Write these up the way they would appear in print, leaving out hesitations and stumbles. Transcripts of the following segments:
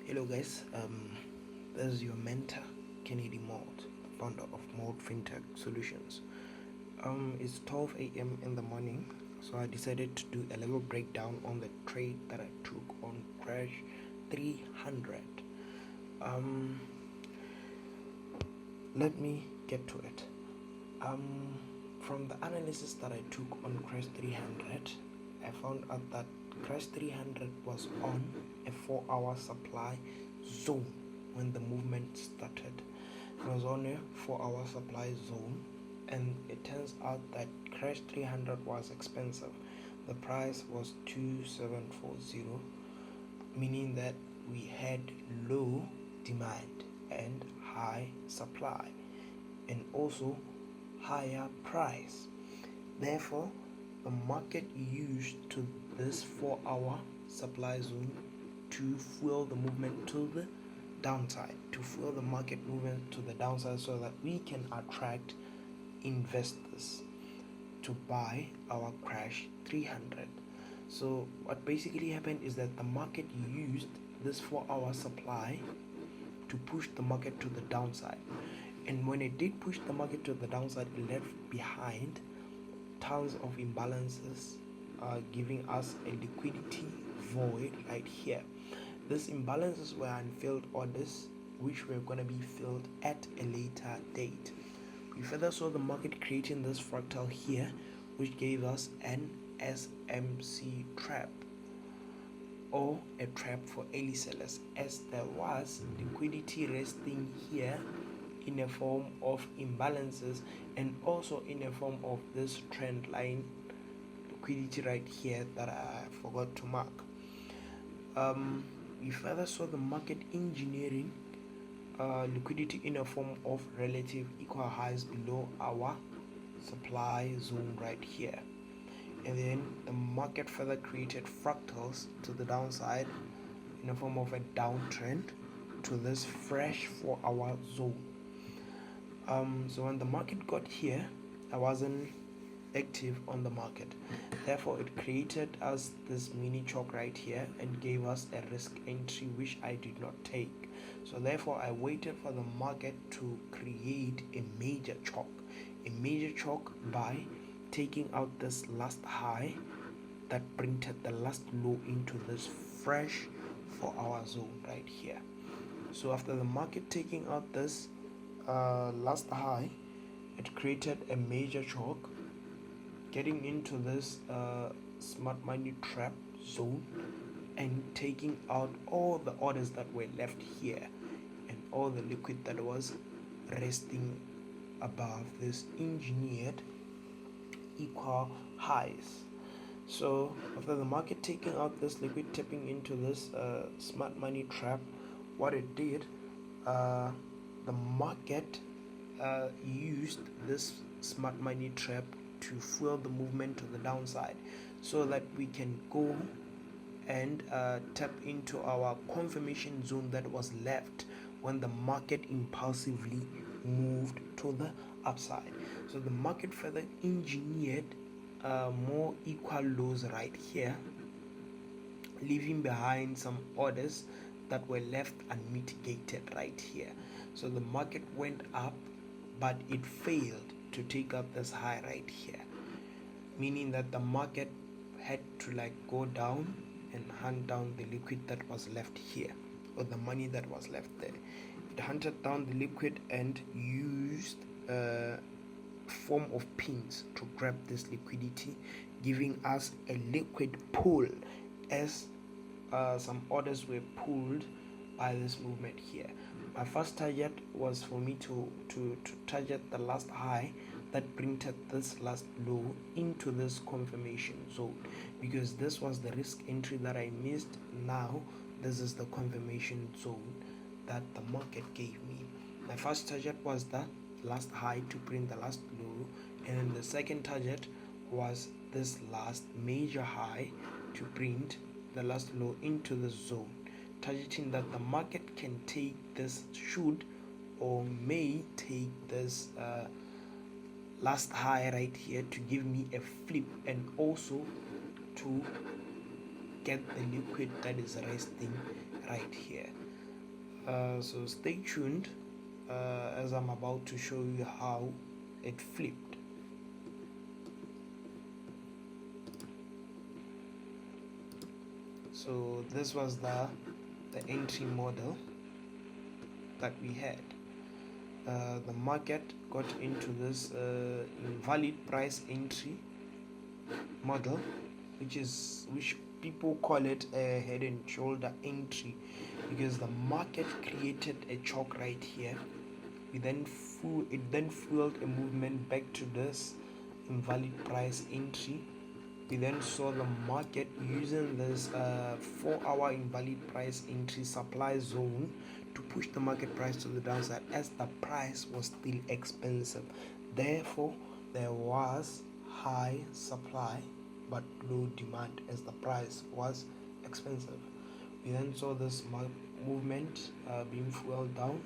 Hello guys, this is your mentor Kennedy Malt, the founder of Malt FinTech Solutions. It's 12 a.m. in the morning, so I decided to do a little breakdown on the trade that I took on Crash 300. Let me get to it. From the analysis that I took on Crash 300, I found out that Crash 300 was on a 4-hour supply zone when the movement started. It was on a 4-hour supply zone, and it turns out that Crash 300 was expensive. The price was 2740, meaning that we had low demand and high supply, and also higher price. Therefore, the market used to this 4-hour supply zone to fuel the movement to the downside, to fuel the market movement to the downside, so that we can attract investors to buy our Crash 300. So what basically happened is that the market used this 4-hour supply to push the market to the downside, and when it did push the market to the downside, it left behind tons of imbalances, giving us a liquidity void right here. These imbalances were unfilled orders which were going to be filled at a later date. We further saw the market creating this fractal here, which gave us an SMC trap, or a trap for early sellers, as there was liquidity resting here in a form of imbalances and also in a form of this trend line liquidity right here that I forgot to mark. We further saw the market engineering liquidity in a form of relative equal highs below our supply zone right here, and then the market further created fractals to the downside in a form of a downtrend to this fresh 4-hour zone. So when the market got here, I wasn't active on the market, therefore it created us this mini chalk right here and gave us a risk entry which I did not take. So therefore I waited for the market to create a major chalk by taking out this last high that printed the last low into this fresh 4-hour zone right here. So after the market taking out this last high, it created a major chalk, getting into this smart money trap zone and taking out all the orders that were left here and all the liquid that was resting above this engineered equal highs. So after the market taking out this liquid, tapping into this smart money trap, what it did, the market used this smart money trap to fuel the movement to the downside, so that we can go and tap into our confirmation zone that was left when the market impulsively moved to the upside. So the market further engineered more equal lows right here, leaving behind some orders that were left unmitigated right here. So the market went up, but it failed to take up this high right here, meaning that the market had to go down and hunt down the liquid that was left here, or the money that was left there. It hunted down the liquid and used a form of pins to grab this liquidity, giving us a liquid pull, as some orders were pulled by this movement here. My first target was for me to target the last high that printed this last low into this confirmation zone, because this was the risk entry that I missed. Now this is the confirmation zone that the market gave me. My first target was the last high to print the last low, and then the second target was this last major high to print the last low into the zone, targeting that the market can take this, should or may take this last high right here to give me a flip, and also to get the liquid that is resting right here. So stay tuned as I'm about to show you how it flipped. So this was the entry model that we had. The market got into this invalid price entry model, which people call it a head and shoulder entry, because the market created a choke right here. It then fueled a movement back to this invalid price entry. We then saw the market using this 4-hour invalid price entry supply zone to push the market price to the downside, as the price was still expensive. Therefore, there was high supply but low demand, as the price was expensive. We then saw this movement being fueled down,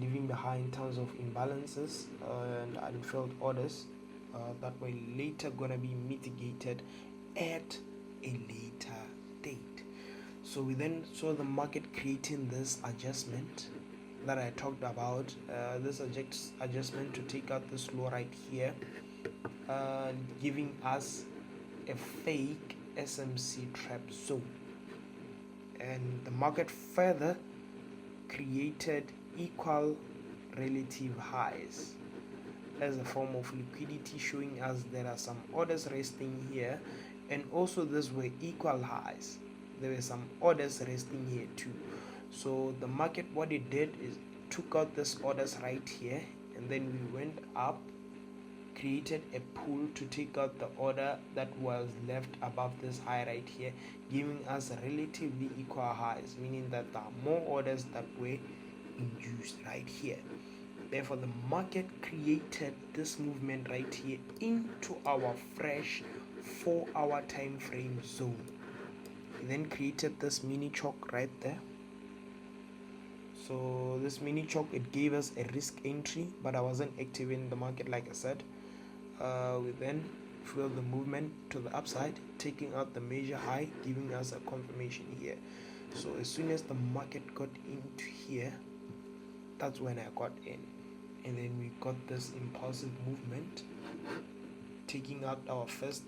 leaving behind tons of imbalances and unfilled orders that were later gonna be mitigated at a later date. So we then saw the market creating this adjustment that I talked about, this adjustment to take out this low right here, giving us a fake SMC trap zone, and the market further created equal relative highs as a form of liquidity, showing us there are some orders resting here, and also these were equal highs. There were some orders resting here too. So the market, what it did is it took out this orders right here, and then we went up, created a pull to take out the order that was left above this high right here, giving us relatively equal highs, meaning that there are more orders that were induced right here. Therefore, the market created this movement right here into our fresh 4-hour time frame zone. It then created this mini choke right there. So this mini choke, it gave us a risk entry, but I wasn't active in the market, like I said. We then fueled the movement to the upside, taking out the major high, giving us a confirmation here. So as soon as the market got into here, that's when I got in, and then we got this impulsive movement, taking out our first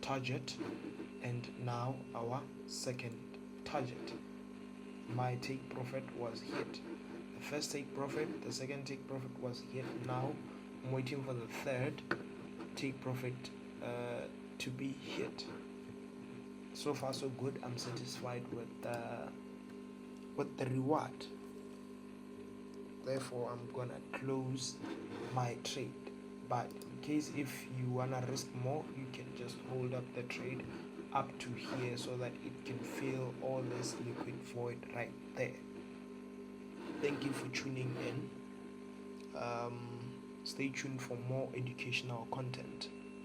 target, and now our second target. My take profit was hit. The first take profit, the second take profit was hit. Now I'm waiting for the third take profit to be hit. So far so good. I'm satisfied with the reward. Therefore, I'm gonna close my trade. But in case if you wanna risk more, you can just hold up the trade up to here so that it can fill all this liquid void right there. Thank you for tuning in. Stay tuned for more educational content.